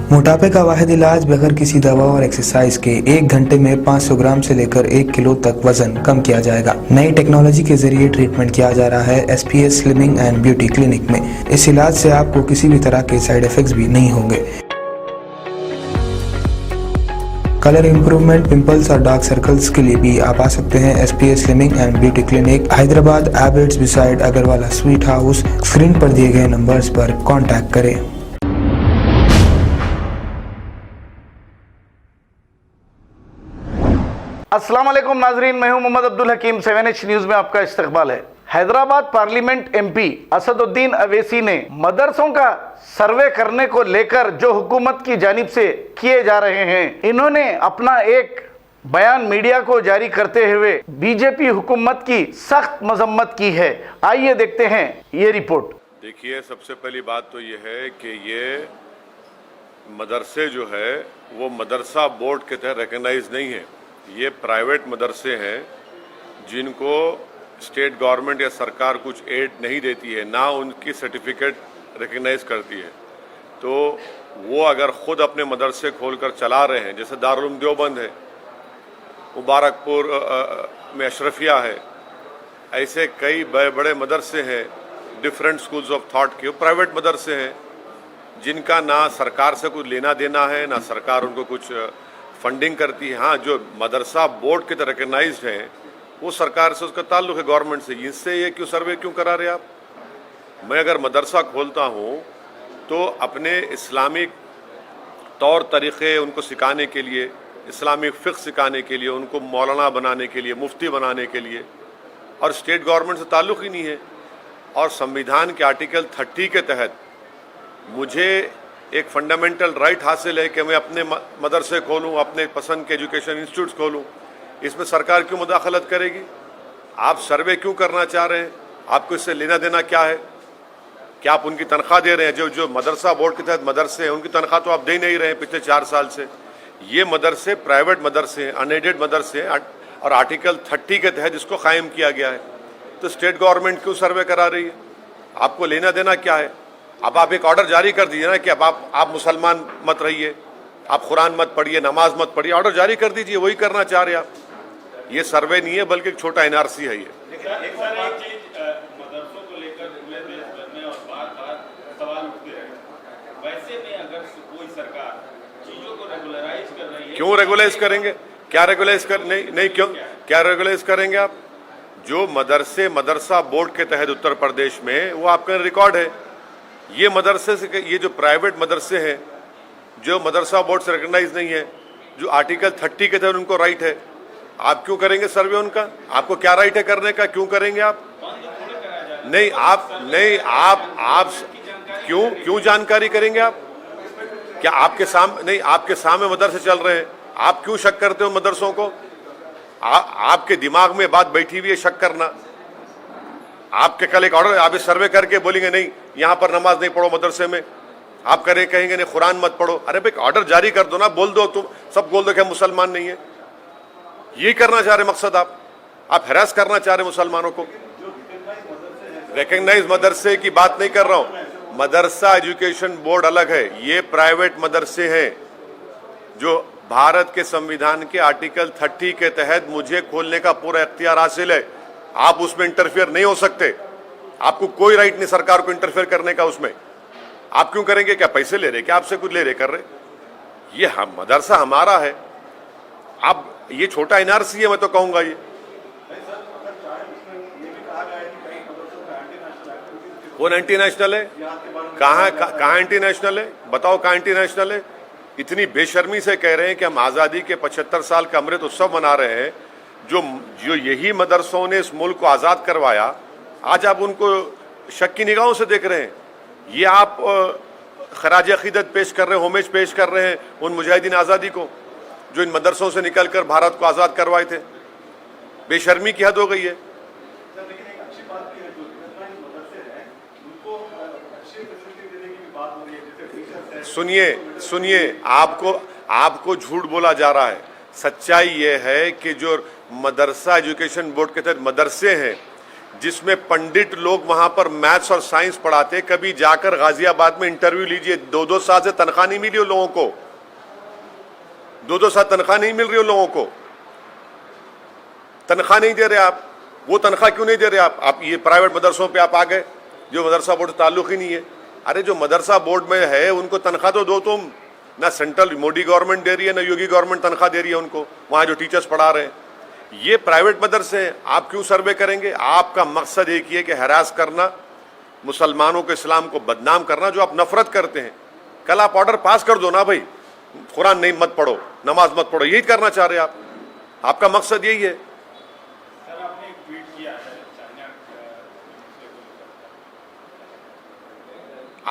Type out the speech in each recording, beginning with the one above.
मोटापे का वाहिद इलाज बगैर किसी दवा और एक्सरसाइज के 1 घंटे में 500 ग्राम से लेकर 1 किलो तक वजन कम किया जाएगा। नई टेक्नोलॉजी के जरिए ट्रीटमेंट किया जा रहा है SPS slimming and beauty clinic में। इस इलाज से आपको किसी भी तरह के साइड इफेक्ट्स भी नहीं होंगे। कलर इंप्रूवमेंट, पिंपल्स और डार्क सर्कल्स के लिए भी आप आ सकते हैं SPS slimming and beauty clinic, Hyderabad, एबर्ट्स beside Agarwala sweet house. Screen पर दिए गए नंबर्स पर कॉन्टैक्ट करें। अस्सलाम वालेकुम नाजरीन, मैं हूं मोहम्मद अब्दुल हकीम। 7H न्यूज़ में आपका इस्तकबाल है। हैदराबाद पार्लियामेंट MP असदुद्दीन अवैसी ने मदरसों का सर्वे करने को लेकर जो हुकूमत की जानिब से किए जा रहे हैं, इन्होंने अपना एक बयान मीडिया को जारी करते हुए बीजेपी हुकूमत की सख्त मजम्मत की है। आइए देखते हैं ये रिपोर्ट। देखिए, सबसे पहली बात तो ये है कि ये मदरसे जो है वो मदरसा बोर्ड के तहत रिकग्नाइज नहीं है। ये प्राइवेट मदरसे हैं जिनको स्टेट गवर्नमेंट या सरकार कुछ एड नहीं देती है, ना उनकी सर्टिफिकेट रिकग्नाइज करती है। तो वो अगर ख़ुद अपने मदरसे खोलकर चला रहे हैं, जैसे दारुल उलूम देवबंद है, मुबारकपुर में अशरफिया है, ऐसे कई बड़े बड़े मदरसे हैं, डिफरेंट स्कूल्स ऑफ थॉट के, प्राइवेट मदरसे हैं जिनका ना सरकार से कुछ लेना देना है, ना सरकार उनको कुछ फंडिंग करती है। हाँ, जो मदरसा बोर्ड के तरह रिकग्नाइज्ड है वो सरकार से उसका ताल्लुक है, गवर्नमेंट से। इससे ये क्यों सर्वे क्यों करा रहे आप? मैं अगर मदरसा खोलता हूँ तो अपने इस्लामिक तौर तरीक़े उनको सिखाने के लिए, इस्लामिक फ़िक़्ह सिखाने के लिए, उनको मौलाना बनाने के लिए, मुफ्ती बनाने के लिए, और स्टेट गवर्नमेंट से ताल्लुक़ ही नहीं है। और संविधान के आर्टिकल 30 के तहत मुझे एक फंडामेंटल राइट हासिल है कि मैं अपने मदरसे खोलूं, अपने पसंद के एजुकेशन इंस्टीट्यूट्स खोलूं। इसमें सरकार क्यों मुदाखलत करेगी? आप सर्वे क्यों करना चाह रहे हैं? आपको इससे लेना देना क्या है? क्या आप उनकी तनख्वाह दे रहे हैं? जो मदरसा बोर्ड के तहत मदरसे हैं उनकी तनख्वाह तो आप दे नहीं रहे हैं पिछले 4 साल से। ये मदरसे प्राइवेट मदरसे हैं, अनएडेड मदरसे हैं, और आर्टिकल 30 के तहत इसको कायम किया गया है। तो स्टेट गवर्नमेंट क्यों सर्वे करा रही है? आपको लेना देना क्या है? अब आप एक ऑर्डर जारी कर दीजिए ना कि अब आप मुसलमान मत रहिए, आप कुरान मत पढ़िए, नमाज मत पढ़िए। ऑर्डर जारी कर दीजिए, वही करना चाह रहे आप। ये सर्वे नहीं है बल्कि एक छोटा NRC है। ये मदरसों को लेकर पूरे देश भर में और बार-बार सवाल उठते हैं। वैसे में अगर कोई सरकार चीजों को रेगुलराइज कर रही है, क्यों रेगुलाइज करेंगे? क्या रेगुलाइज कर नहीं क्यों क्या रेगुलाइज करेंगे आप? जो मदरसा बोर्ड के तहत उत्तर प्रदेश में वो आपका रिकॉर्ड है। ये मदरसे से, ये जो प्राइवेट मदरसे हैं जो मदरसा बोर्ड से रिकग्नाइज नहीं है, जो आर्टिकल 30 के तहत उनको राइट है, आप क्यों करेंगे सर्वे उनका? आपको क्या राइट है करने का? क्यों करेंगे आप? नहीं आप क्यों जानकारी करेंगे आप? क्या आपके सामने मदरसे चल रहे हैं, आप क्यों शक करते हो मदरसों को? आपके दिमाग में बात बैठी हुई है शक करना। आपके कल एक ऑर्डर, आप इस सर्वे करके बोलेंगे नहीं यहाँ पर नमाज नहीं पढ़ो मदरसे में, आप कहेंगे नहीं कुरान मत पढ़ो। अरे भाई, ऑर्डर जारी कर दो ना, बोल दो, तुम सब बोल दो कि हम मुसलमान नहीं है। यही करना चाह रहे मकसद? आप हैरास करना चाह रहे मुसलमानों को। रिकग्नाइज मदरसे की बात नहीं कर रहा हूँ, मदरसा एजुकेशन बोर्ड अलग है। ये प्राइवेट मदरसे हैं जो भारत के संविधान के आर्टिकल 30 के तहत मुझे खोलने का पूरा इख्तियार हासिल है। आप उसमें इंटरफेयर नहीं हो सकते। आपको कोई राइट नहीं सरकार को इंटरफेयर करने का उसमें। आप क्यों करेंगे? क्या पैसे ले रहे? क्या आपसे कुछ ले रहे कर रहे? ये मदरसा हमारा है। आप ये छोटा NRC है, मैं तो कहूंगा। ये कौन एंटी नेशनल है? कहाँ एंटी नेशनल है? बताओ कहाँ एंटी नेशनल है? इतनी बेशर्मी से कह रहे हैं कि हम आज़ादी के 75 साल का अमृत उत्सव मना रहे हैं। जो यही मदरसों ने इस मुल्क को आज़ाद करवाया, आज आप उनको शक की निगाहों से देख रहे हैं। ये आप खराज अक़ीदत पेश कर रहे हैं, होमेज पेश कर रहे हैं उन मुजाहिदीन आज़ादी को जो इन मदरसों से निकलकर भारत को आज़ाद करवाए थे। बेशर्मी की हद हो गई है। सुनिए, आपको झूठ बोला जा रहा है। सच्चाई ये है कि जो मदरसा एजुकेशन बोर्ड के तहत मदरसे हैं जिसमें पंडित लोग वहां पर मैथ्स और साइंस पढ़ाते, कभी जाकर गाजियाबाद में इंटरव्यू लीजिए, 2-2 साल से तनख्वाह नहीं मिली उन लोगों को, 2-2 साल तनख्वाह नहीं मिल रही उन लोगों को, तनख्वाह नहीं दे रहे आप। वो तनख्वाह क्यों नहीं दे रहे आप ये प्राइवेट मदरसों पे आप आ गए जो मदरसा बोर्ड से ताल्लुक ही नहीं है। अरे जो मदरसा बोर्ड में है उनको तनख्वाह तो दो तुम, ना सेंट्रल मोदी गवर्नमेंट दे रही है ना योगी गवर्नमेंट तनख्वाह दे रही है उनको, वहां जो टीचर्स पढ़ा रहे हैं। ये प्राइवेट मदरसे हैं, आप क्यों सर्वे करेंगे? आपका मकसद एक ही है कि हरास करना, मुसलमानों को, इस्लाम को बदनाम करना, जो आप नफरत करते हैं। कल आप ऑर्डर पास कर दो ना भाई, कुरान नहीं मत पढ़ो, नमाज मत पढ़ो, यही करना चाह रहे हैं आप, आपका मकसद यही है। सर आपने एक ट्वीट किया है चाइना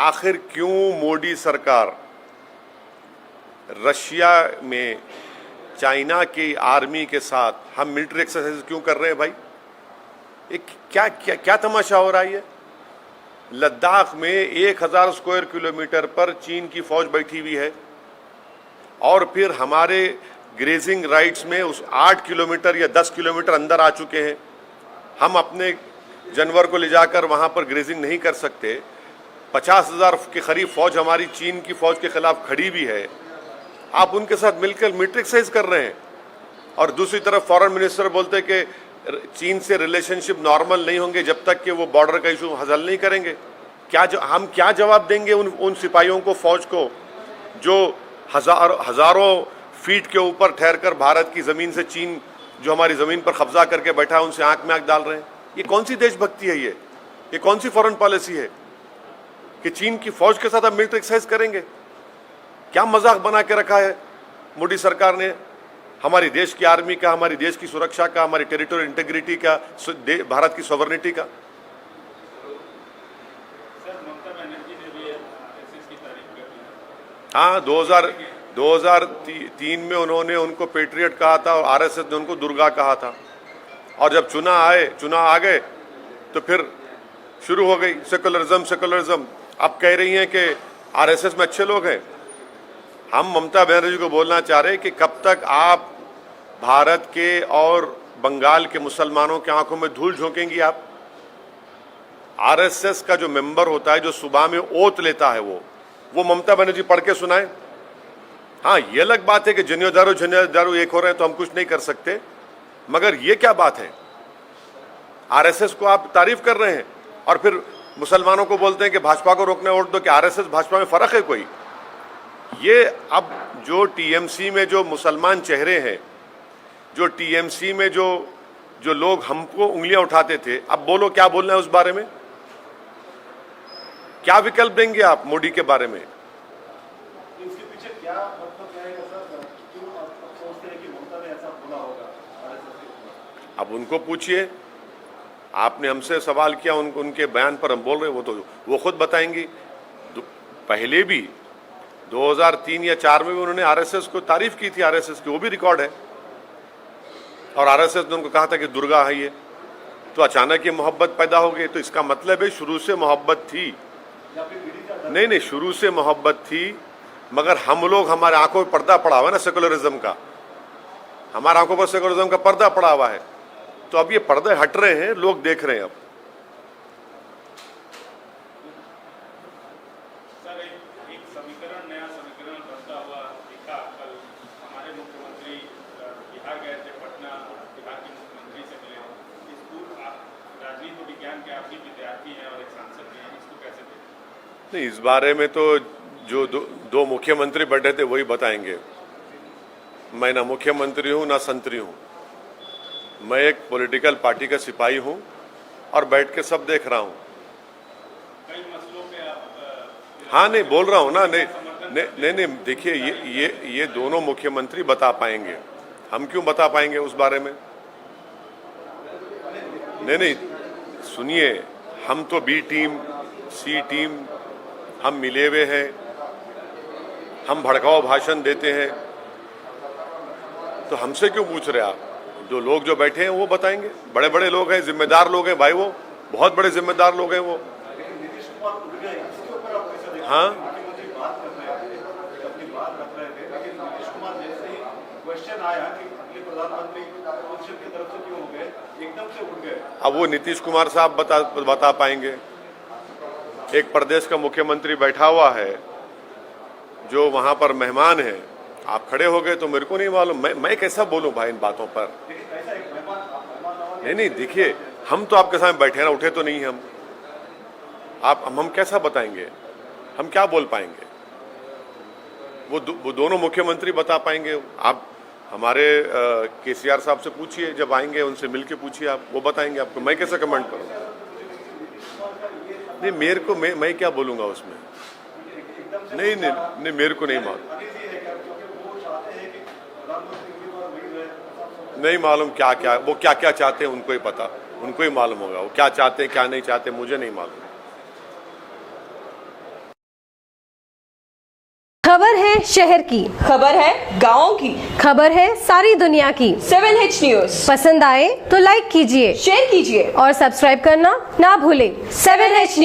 आखिर क्यों मोदी सरकार रशिया में चाइना की आर्मी के साथ हम मिलिट्री एक्सरसाइज क्यों कर रहे हैं भाई? एक क्या क्या क्या तमाशा हो रहा है? लद्दाख में 1000 स्क्वायर किलोमीटर पर चीन की फौज बैठी हुई है और फिर हमारे ग्रेजिंग राइट्स में उस 8 किलोमीटर या 10 किलोमीटर अंदर आ चुके हैं। हम अपने जानवर को ले जाकर वहां पर ग्रेजिंग नहीं कर सकते। 50,000 के करीब फौज हमारी चीन की फौज के खिलाफ खड़ी भी है। आप उनके साथ मिलकर मिलिट्री एक्सरसाइज कर रहे हैं और दूसरी तरफ फॉरेन मिनिस्टर बोलते कि चीन से रिलेशनशिप नॉर्मल नहीं होंगे जब तक कि वो बॉर्डर का इशू हल नहीं करेंगे। हम क्या जवाब देंगे उन सिपाहियों को, फौज को, जो हजारों फीट के ऊपर ठहरकर भारत की जमीन से चीन जो हमारी जमीन पर कब्जा करके बैठा है उनसे आंख में आंख डाल रहे हैं? ये कौन सी देशभक्ति है? ये कौन सी फॉरेन पॉलिसी है कि चीन की फौज के साथ आप मिलिट्री एक्सरसाइज करेंगे? क्या मजाक बना के रखा है मोदी सरकार ने हमारी देश की आर्मी का, हमारी देश की सुरक्षा का, हमारी टेरिटोरियल इंटीग्रिटी का, भारत की सॉवरेनिटी का। सर ममता बनर्जी ने भी आरएसएस की तारीफ कर दी। हाँ, 2003 में उन्होंने उनको पेट्रियट कहा था और आरएसएस ने उनको दुर्गा कहा था। और जब चुनाव आ गए तो फिर शुरू हो गई सेकुलरिज्म। अब कह रही हैं कि आरएसएस में अच्छे लोग हैं। हम ममता बनर्जी को बोलना चाह रहे हैं कि कब तक आप भारत के और बंगाल के मुसलमानों की आंखों में धूल झोंकेंगी? आप आरएसएस का जो मेंबर होता है, जो सुबह में ओथ लेता है, वो ममता बनर्जी पढ़ के सुनाए। हाँ, ये अलग बात है कि जनियादारू एक हो रहे हैं तो हम कुछ नहीं कर सकते, मगर ये क्या बात है? आरएसएस को आप तारीफ कर रहे हैं और फिर मुसलमानों को बोलते हैं कि भाजपा को रोकने वोट दो। कि आरएसएस भाजपा में फर्क है कोई? ये अब जो टीएमसी में जो मुसलमान चेहरे हैं, जो टीएमसी में जो लोग हमको उंगलियां उठाते थे, अब बोलो क्या बोलना है उस बारे में? क्या विकल्प देंगे आप मोदी के बारे में? इसके पीछे क्या मतलब है सर? क्यों आप सोचते हैं कि ममता ने ऐसा बोला होगा आरएसएस के? अब उनको पूछिए। आपने हमसे सवाल किया, उनके बयान पर हम बोल रहे हैं, वो खुद बताएंगी। पहले भी 2003 या 4 में भी उन्होंने आरएसएस को तारीफ की थी, आरएसएस की, वो भी रिकॉर्ड है। और आरएसएस ने उनको कहा था कि दुर्गा है ये। तो अचानक ये मोहब्बत पैदा हो गई, तो इसका मतलब है शुरू से मोहब्बत थी। नहीं, शुरू से मोहब्बत थी, मगर हम लोग, हमारे आंखों पर पर्दा पड़ा हुआ है ना सेकुलरिज्म का, हमारे आंखों पर सेकुलरिज्म का पर्दा पड़ा हुआ है। तो अब ये पर्दे हट रहे हैं, लोग देख रहे हैं अब। सर एक नया समीकरण बनता हुआ दिखा कल। हमारे मुख्यमंत्री बिहार गए थे, पटना, बिहार के मुख्यमंत्री से मिले। इस पूर्व आप राजनीति विज्ञान के आप भी विद्यार्थी हैं और एक सांसद भी हैं, इसको कैसे देखते? नहीं, इस बारे में तो जो दो मुख्यमंत्री बैठे थे वही बताएंगे। मैं ना मुख्यमंत्री हूं ना संतरी हूं। मैं एक पॉलिटिकल पार्टी का सिपाही हूं और बैठ के सब देख रहा हूं। कई मसलों पे आप हाँ, नहीं बोल रहा हूं ना। नहीं, देखिए ये दोनों मुख्यमंत्री बता पाएंगे, हम क्यों बता पाएंगे उस बारे में? नहीं, सुनिए, हम तो बी टीम, सी टीम, हम मिले हुए हैं, हम भड़काऊ भाषण देते हैं, तो हमसे क्यों पूछ रहे आप? जो लोग जो बैठे हैं वो बताएंगे। बड़े बड़े लोग हैं, जिम्मेदार लोग हैं भाई, वो बहुत बड़े जिम्मेदार लोग हैं वो। हाँ, क्वेश्चन आया कि अब वो नीतीश कुमार साहब बता पाएंगे। एक प्रदेश का मुख्यमंत्री बैठा हुआ है जो वहां पर मेहमान है, आप खड़े हो गए तो मेरे को नहीं मालूम, मैं कैसा बोलूं भाई इन बातों पर। नहीं देखिए, हम तो आपके सामने बैठे ना, उठे तो नहीं हम। हम कैसा बताएंगे, हम क्या बोल पाएंगे? वो दोनों मुख्यमंत्री बता पाएंगे। आप हमारे केसीआर साहब से पूछिए, जब आएंगे उनसे मिलके पूछिए, आप वो बताएंगे आपको। मैं कैसे कमेंट करूं? नहीं मेरे को, मैं क्या बोलूंगा उसमें? नहीं मेरे को नहीं मालूम, नहीं मालूम क्या वो क्या चाहते हैं, उनको ही पता, उनको ही मालूम होगा वो क्या चाहते हैं क्या नहीं चाहते, मुझे नहीं मालूम। खबर है शहर की, खबर है गाँव की, खबर है सारी दुनिया की। 7H न्यूज पसंद आए तो लाइक कीजिए, शेयर कीजिए और सब्सक्राइब करना ना भूलें। 7H news.